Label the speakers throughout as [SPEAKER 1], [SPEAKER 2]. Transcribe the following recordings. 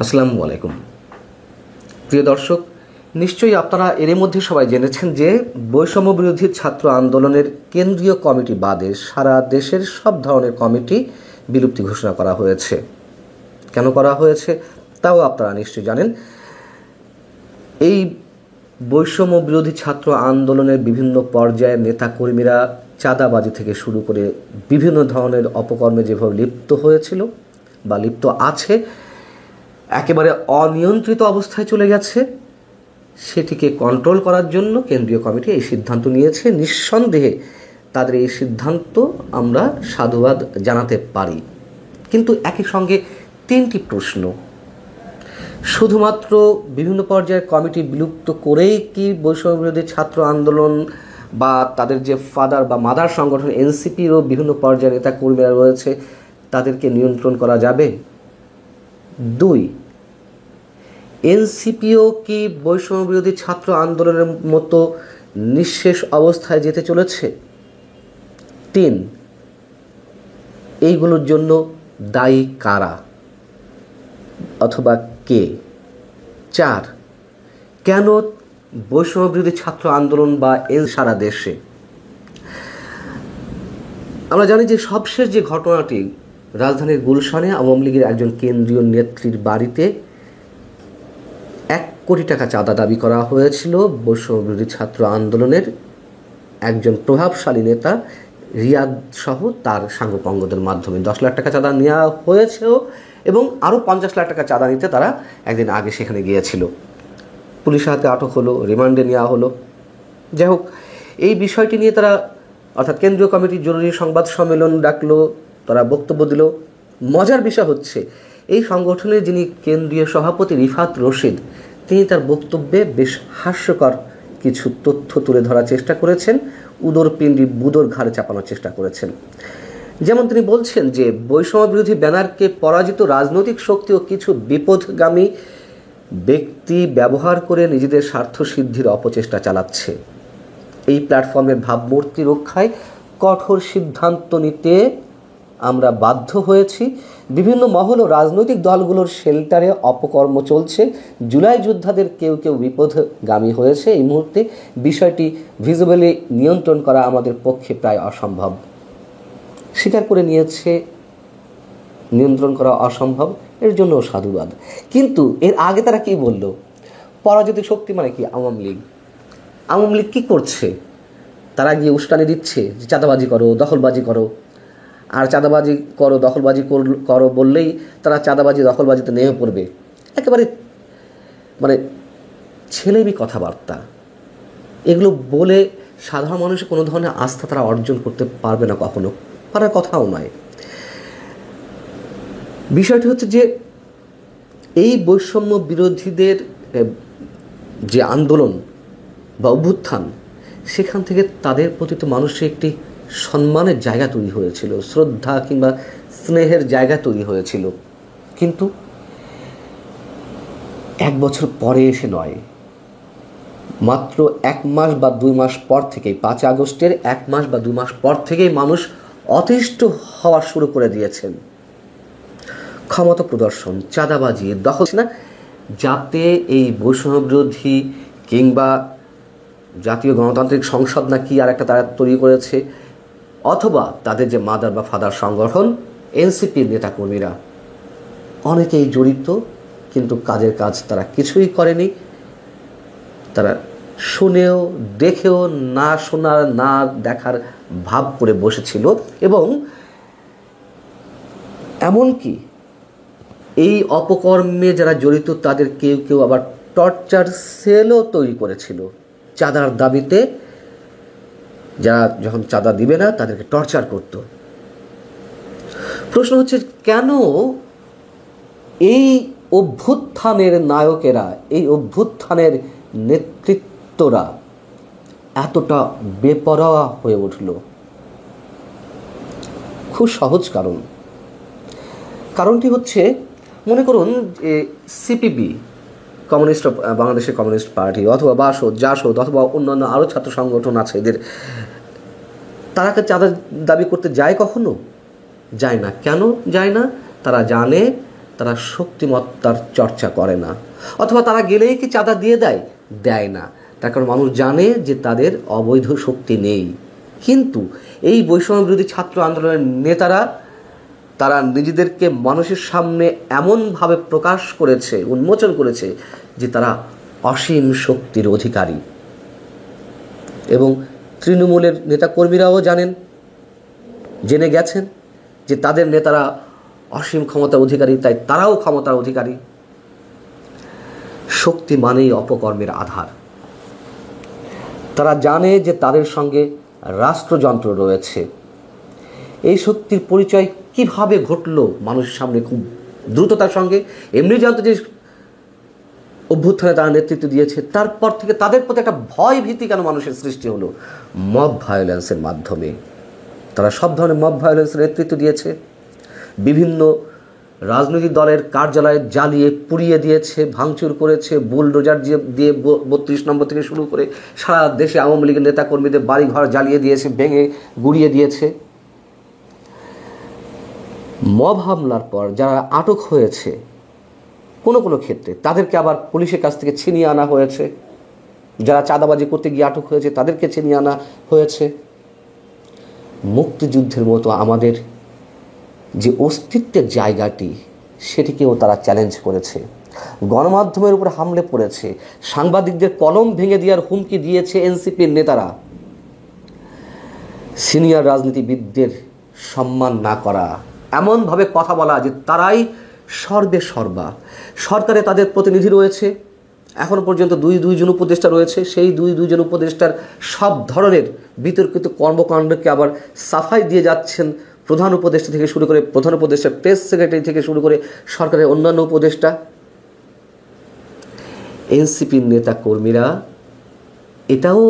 [SPEAKER 1] আসসালামু আলাইকুম প্রিয় দর্শক, নিশ্চয়ই আপনারা এর মধ্যে সবাই জেনেছেন যে বৈষম্য বিরোধী ছাত্র আন্দোলনের কেন্দ্রীয় কমিটি বাদে সারা দেশের সব ধরনের কমিটি বিলুপ্তি ঘোষণা করা হয়েছে। কেন করা হয়েছে তাও আপনারা নিশ্চয়ই জানেন। এই বৈষম্য বিরোধী ছাত্র আন্দোলনের বিভিন্ন পর্যায়ের নেতাকর্মীরা চাঁদাবাজি থেকে শুরু করে বিভিন্ন ধরনের অপকর্মে যেভাবে লিপ্ত হয়েছিল বা লিপ্ত আছে, একেবারে অনিয়ন্ত্রিত অবস্থায় চলে গেছে, সেটিকে কন্ট্রোল করার জন্য কেন্দ্রীয় কমিটি এই সিদ্ধান্ত নিয়েছে। নিঃসন্দেহে তাদের এই সিদ্ধান্ত আমরা সাধুবাদ জানাতে পারি, কিন্তু একই সঙ্গে তিনটি প্রশ্ন। শুধুমাত্র বিভিন্ন পর্যায়ের কমিটি বিলুপ্ত করেই কি বৈষম্য বিরোধী ছাত্র আন্দোলন বা তাদের যে ফাদার বা মাদার সংগঠন এনসিপিরও বিভিন্ন পর্যায়ের নেতা কর্মীরা রয়েছে তাদেরকে নিয়ন্ত্রণ করা যাবে? দুই, এনসিপিও কি বৈষম্য বিরোধী ছাত্র আন্দোলনের মতো নিঃশেষ অবস্থায় যেতে চলেছে? তিন, এইগুলোর জন্য দায়ী কারা অথবা কে? চার, কেন বৈষম্য বিরোধী ছাত্র আন্দোলন বা সারা দেশে? আমরা জানি যে সবশেষ যে ঘটনাটি, রাজধানীর গুলশানে আওয়ামী লীগের একজন কেন্দ্রীয় নেত্রীর বাড়িতে 1 কোটি টাকা চাঁদা দাবি করা হয়েছিল বৈষম্য বিরোধী ছাত্র আন্দোলনের একজন প্রভাবশালী নেতা রিয়াদ সহ তার সাঙ্গপাঙ্গদের মাধ্যমে। 10 লাখ টাকা চাঁদা নেওয়া হয়েছেও এবং আরও 50 লাখ টাকা চাঁদা নিতে তারা একদিন আগে সেখানে গিয়েছিল। পুলিশের হাতে আটক হলো, রিমান্ডে নেওয়া হলো। যাই হোক, এই বিষয়টি নিয়ে তারা অর্থাৎ কেন্দ্রীয় কমিটির জরুরি সংবাদ সম্মেলন ডাকলো, তারা বক্তব্য দিল। মজার বিষয় হচ্ছে, এই সংগঠনের যিনি কেন্দ্রীয় সভাপতি রিফাত রশিদ, তিনি তার বক্তব্যে বেশ হাস্যকর কিছু তথ্য তুলে ধরার চেষ্টা করেছেন, উদরপিণ্ডি বুদর ঘাড়ে চাপানোর চেষ্টা করেছেন। যেমন তিনি বলছেন যে বৈষম্য বিরোধী ব্যানারকে পরাজিত রাজনৈতিক শক্তি ও কিছু বিপথগামী ব্যক্তি ব্যবহার করে নিজেদের স্বার্থ সিদ্ধির অপচেষ্টা চালাচ্ছে। এই প্ল্যাটফর্মের ভাবমূর্তি রক্ষায় কঠোর সিদ্ধান্ত নিতে আমরা বাধ্য হয়েছি। বিভিন্ন মহল ও রাজনৈতিক দলগুলোর শেল্টারে অপকর্ম চলছে। জুলাই যোদ্ধাদের কেউ কেউ বিপথগামী হয়েছে। এই মুহূর্তে বিষয়টি ভিজিবলি নিয়ন্ত্রণ করা আমাদের পক্ষে প্রায় অসম্ভব। স্বীকার করে নিয়েছে নিয়ন্ত্রণ করা অসম্ভব, এর জন্য সাধুবাদ। কিন্তু এর আগে তারা কি বলল? পরাজিত শক্তি মানে কি? আওয়ামী লীগ। আওয়ামী লীগ কী করছে? তারা গিয়ে উস্কানি দিচ্ছে যে চাঁদাবাজি করো, দখলবাজি করো। আর চাঁদাবাজি করো, দখলবাজি করো বললেই তারা চাঁদাবাজি দখলবাজিতে নেমে পড়বে। একেবারে মানে ছেলেমি কথাবার্তা। এগুলো বলে সাধারণ মানুষের কোনো ধরনের আস্থা তারা অর্জন করতে পারবে না, কখনো পারার কথাও নয়। বিষয়টি হচ্ছে যে এই বৈষম্য বিরোধীদের যে আন্দোলন বা অভ্যুত্থান, সেখান থেকে তাদের প্রতি তো মানুষের একটি সম্মানের জায়গা তৈরি হয়েছিল, শ্রদ্ধা কিংবা স্নেহের জায়গা তৈরি হয়েছিল। কিন্তু 1 বছর পরে এসে নয়, মাত্র 1 মাস বা 2 মাস পর থেকেই, 5 আগস্টের 1 মাস বা 2 মাস পর থেকেই মানুষ অতিষ্ঠ হওয়া শুরু করে দিয়েছেন। ক্ষমতা প্রদর্শন, চাঁদাবাজি, দখল না, যাতে এই বৈষম্য বিরোধী কিংবা জাতীয় গণতান্ত্রিক সংসদ না কি আর একটা তারা তৈরি করেছে, অথবা তাদের যে মাদার বা ফাদার সংগঠন এনসিপির নেতাকর্মীরা, অনেকেই জড়িত, কিন্তু কাজের কাজ তারা কিছুই করেনি। তারা শুনেও দেখেও না শোনার না দেখার ভাব করে বসেছিল। এবং এমনকি এই অপকর্মে যারা জড়িত তাদের কেউ কেউ আবার টর্চার সেলও তৈরি করেছিল চাঁদার দাবিতে। যারা যখন চাঁদা দিবে না তাদেরকে টর্চার করত। প্রশ্ন হচ্ছে, কেন এই অভ্যুত্থানের নায়কেরা, এই অভ্যুত্থানের নেতৃত্বরা এতটা বেপরোয়া হয়ে উঠল? খুব সহজ কারণ। কারণটি হচ্ছে, মনে করুন সিপিবি, কমিউনিস্ট বাংলাদেশের কমিউনিস্ট পার্টি, অথবা বাসদ, জাসদ, অথবা অন্যান্য আরও ছাত্র সংগঠন আছে, এদের তারা চাঁদা দাবি করতে যায়? কখনো যায় না। কেন যায় না? তারা জানে তারা শক্তিমত্তার চর্চা করে না, অথবা তারা গেলেই কি চাঁদা দিয়ে দেয়? দেয় না। তার কারণ মানুষ জানে যে তাদের অবৈধ শক্তি নেই। কিন্তু এই বৈষম্য বিরোধী ছাত্র আন্দোলনের নেতারা তারা নিজেদেরকে মানুষের সামনে এমনভাবে প্রকাশ করেছে, উন্মোচন করেছে যে তারা অসীম শক্তির অধিকারী। এবং তৃণমূলের নেতাকর্মীরাও জেনে গেছেন যে তাদের নেতারা অসীম ক্ষমতার অধিকারী, তাই তারাও ক্ষমতার অধিকারী। শক্তি মানেই অপকর্মের আধার। তারা জানে যে তাদের সঙ্গে রাষ্ট্রযন্ত্র রয়েছে। এই শক্তির পরিচয় কিভাবে ঘটলো মানুষের সামনে খুব দ্রুততার সঙ্গে? এমনি জানতো যে অভ্যুত্থানে তারা নেতৃত্ব দিয়েছে, তারপর থেকে তাদের প্রতি একটা ভয় ভীতি কেন মানুষের সৃষ্টি হলো? মব ভায়োলেন্সের মাধ্যমে। তারা সব ধরনের মব ভায়োলেন্সের নেতৃত্ব দিয়েছে। বিভিন্ন রাজনৈতিক দলের কার্যালয়ে জ্বালিয়ে পুড়িয়ে দিয়েছে, ভাঙচুর করেছে, বুলডোজার দিয়ে 32 নম্বর থেকে শুরু করে সারা দেশে আওয়ামী লীগের নেতাকর্মীদের বাড়িঘর জ্বালিয়ে দিয়েছে, ভেঙে গুড়িয়ে দিয়েছে। মব হামলার পর যারা আটক হয়েছে কোনো কোনো ক্ষেত্রে তাদেরকে আবার পুলিশের কাছ থেকে ছিনিয়ে আনা হয়েছে। যারা চাঁদাবাজি করতে গিয়ে আটক হয়েছে তাদেরকে ছিনিয়ে আনা হয়েছে। মুক্তিযুদ্ধের মতো আমাদের যে অস্তিত্বের জায়গাটি, সেটিকেও তারা চ্যালেঞ্জ করেছে। গণমাধ্যমের উপর হামলে পড়েছে, সাংবাদিকদের কলম ভেঙে দেওয়ার হুমকি দিয়েছে এনসিপির নেতারা। সিনিয়র রাজনীতিবিদদের সম্মান না করা, এমনভাবে কথা বলা যে তারাই সর্বে সর্বা। সরকারে তাদের প্রতিনিধি রয়েছে, এখনো পর্যন্ত দুইজন উপদেষ্টা রয়েছে। সেই দুইজন উপদেষ্টার সব ধরনের বিতর্কিত কর্মকাণ্ডকে আবার সাফাই দিয়ে যাচ্ছেন প্রধান উপদেষ্টা থেকে শুরু করে, প্রধান উপদেষ্টা প্রেস সেক্রেটারি থেকে শুরু করে সরকারের অন্যান্য উপদেষ্টা। এনসিপির নেতাকর্মীরা এটাও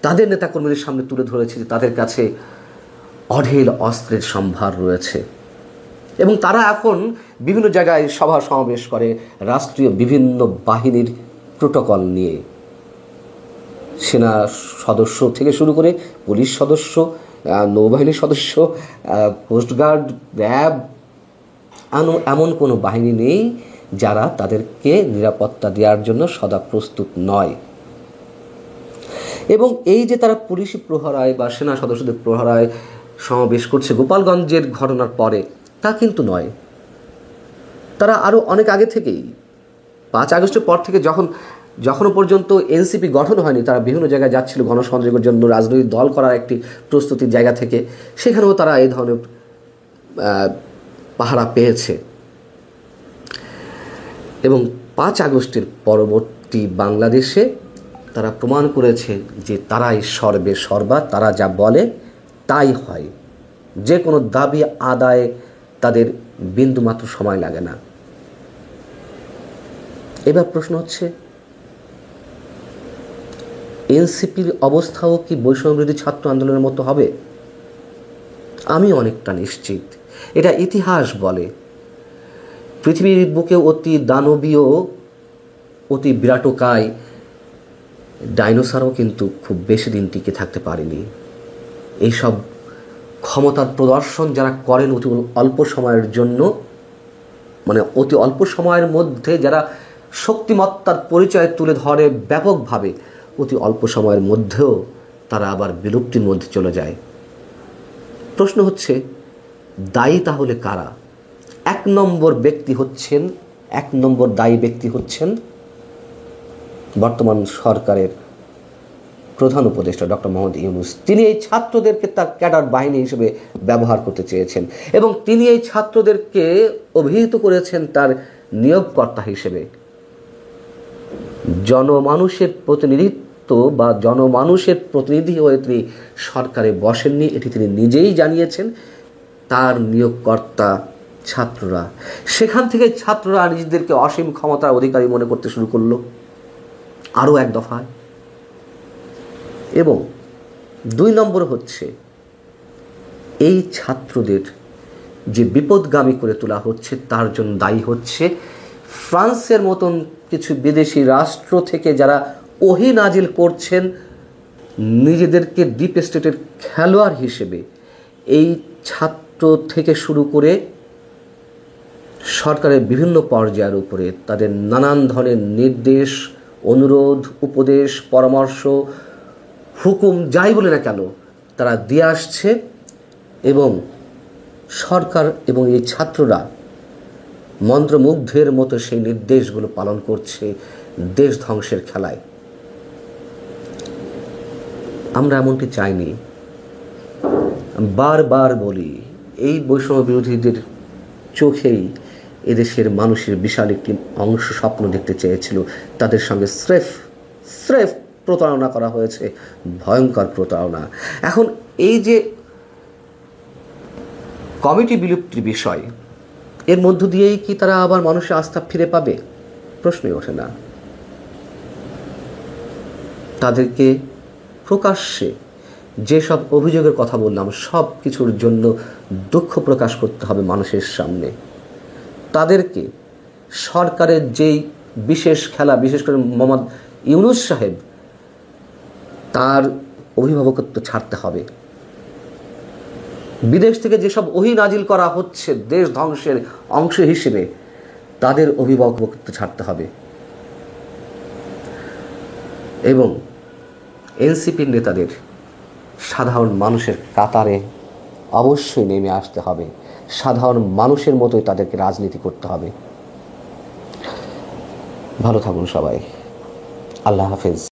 [SPEAKER 1] তাদের নেতাকর্মীদের সামনে তুলে ধরেছে যে তাদের কাছে অঢেল অস্ত্রের সম্ভার রয়েছে। এবং তারা এখন বিভিন্ন জায়গায় সভা সমাবেশ করে রাষ্ট্রীয় বিভিন্ন বাহিনীর প্রোটোকল নিয়ে। সেনা সদস্য থেকে শুরু করে পুলিশ সদস্য, নৌবাহিনীর সদস্য, কোস্টগার্ড, র্যাব, এমন কোনো বাহিনী নেই যারা তাদেরকে নিরাপত্তা দেওয়ার জন্য সদা প্রস্তুত নয়। এবং এই যে তারা পুলিশি প্রহরায় বা সেনা সদস্যদের প্রহরায় সমাবেশ করছে গোপালগঞ্জের ঘটনার পরে, তা কিন্তু নয়। তারা আরও অনেক আগে থেকেই 5 আগস্টের পর থেকে যখনও পর্যন্ত এনসিপি গঠন হয়নি, তারা বিভিন্ন জায়গায় যাচ্ছিল গণসংযোগের জন্য, রাজনৈতিক দল করার একটি প্রস্তুতির জায়গা থেকে। সেখানেও তারা এই ধরনের পাহারা পেয়েছে। এবং 5 আগস্টের পরবর্তী বাংলাদেশে তারা প্রমাণ করেছে যে তারাই সর্বে সর্বা, তারা যা বলে তাই হয়। যে কোনো দাবি আদায়ে তাদের বিন্দুমাত্র সময় লাগে না। এবার প্রশ্ন হচ্ছে, এনসিপির অবস্থাও কি বৈষম্যবিরোধী ছাত্র আন্দোলনের মতো হবে? আমি অনেকটা নিশ্চিত। এটা ইতিহাস বলে, পৃথিবীর বুকে অতি দানবীয়, অতি বিরাটকায় ডাইনোসরও কিন্তু খুব বেশি দিন টিকে থাকতে পারেনি। এইসব ক্ষমতার প্রদর্শন যারা করেন অতি অল্প সময়ের জন্য, মানে অতি অল্প সময়ের মধ্যে যারা শক্তিমত্তার পরিচয় তুলে ধরে ব্যাপকভাবে, অতি অল্প সময়ের মধ্যেও তারা আবার বিলুপ্তির মধ্যে চলে যায়। প্রশ্ন হচ্ছে, দায়ী তাহলে কারা? 1 নম্বর দায়ী ব্যক্তি হচ্ছেন বর্তমান সরকারের প্রধান উপদেষ্টা ডক্টর মোহাম্মদ ইউনূস। তিনি এই ছাত্রদেরকে তার ক্যাডার বাহিনী হিসেবে ব্যবহার করতে চেয়েছেন এবং তিনি এই ছাত্রদেরকে অভিহিত করেছেন তার নিয়োগকর্তা হিসেবে। জনমানুষের প্রতিনিধিত্ব বা জনমানুষের প্রতিনিধি হয়ে তিনি সরকারে বসেননি, এটি তিনি নিজেই জানিয়েছেন। তার নিয়োগকর্তা ছাত্ররা। সেখান থেকে ছাত্ররা নিজেদেরকে অসীম ক্ষমতার অধিকারী মনে করতে শুরু করলো আরও এক দফায়। এবং 2 নম্বর হচ্ছে, এই ছাত্রদের যে বিপদগামী করে তোলা হচ্ছে তার জন্য দায়ী হচ্ছে ফ্রান্সের মতন কিছু বিদেশি রাষ্ট্র থেকে যারা ওহী নাজিল করছেন নিজেদেরকে ডিপ স্টেটের খেলোয়াড় হিসেবে। এই ছাত্র থেকে শুরু করে সরকারের বিভিন্ন পর্যায়ের উপরে তাদের নানান ধরনের নির্দেশ, অনুরোধ, উপদেশ, পরামর্শ, হুকুম যাই বলে না কেন তারা দিয়ে আসছে, এবং সরকার এবং এই ছাত্ররা মন্ত্রমুগ্ধের মতো সেই নির্দেশগুলো পালন করছে দেশ ধ্বংসের খেলায়। আমরা এমনটি চাইনি। বারবার বলি, এই বৈষম্য বিরোধীদের চোখেই এদেশের মানুষের বিশাল একটি অংশ স্বপ্ন দেখতে চেয়েছিল। তাদের সঙ্গে স্রেফ প্রতারণা করা হয়েছে, ভয়ঙ্কর প্রতারণা। এখন এই যে কমিটি বিলুপ্তির বিষয়, এর মধ্য দিয়েই কি তারা আবার মানুষের আস্থা ফিরে পাবে? প্রশ্নই ওঠে না। তাদেরকে প্রকাশ্যে যেসব অভিযোগের কথা বললাম সব কিছুর জন্য দুঃখ প্রকাশ করতে হবে মানুষের সামনে। তাদেরকে সরকারের যেই বিশেষ খেলা, বিশেষ করে মোহাম্মদ ইউনূস সাহেব, তার অভিভাবকত্ব ছাড়তে হবে। বিদেশ থেকে যেসব ওহী নাজিল করা হচ্ছে দেশ ধ্বংসের অংশ হিসেবে, তাদের অভিভাবকত্ব ছাড়তে হবে এবং এনসিপির নেতাদের সাধারণ মানুষের কাতারে অবশ্যই নেমে আসতে হবে। সাধারণ মানুষের মতোই তাদেরকে রাজনীতি করতে হবে। ভালো থাকুন সবাই। আল্লাহ হাফেজ।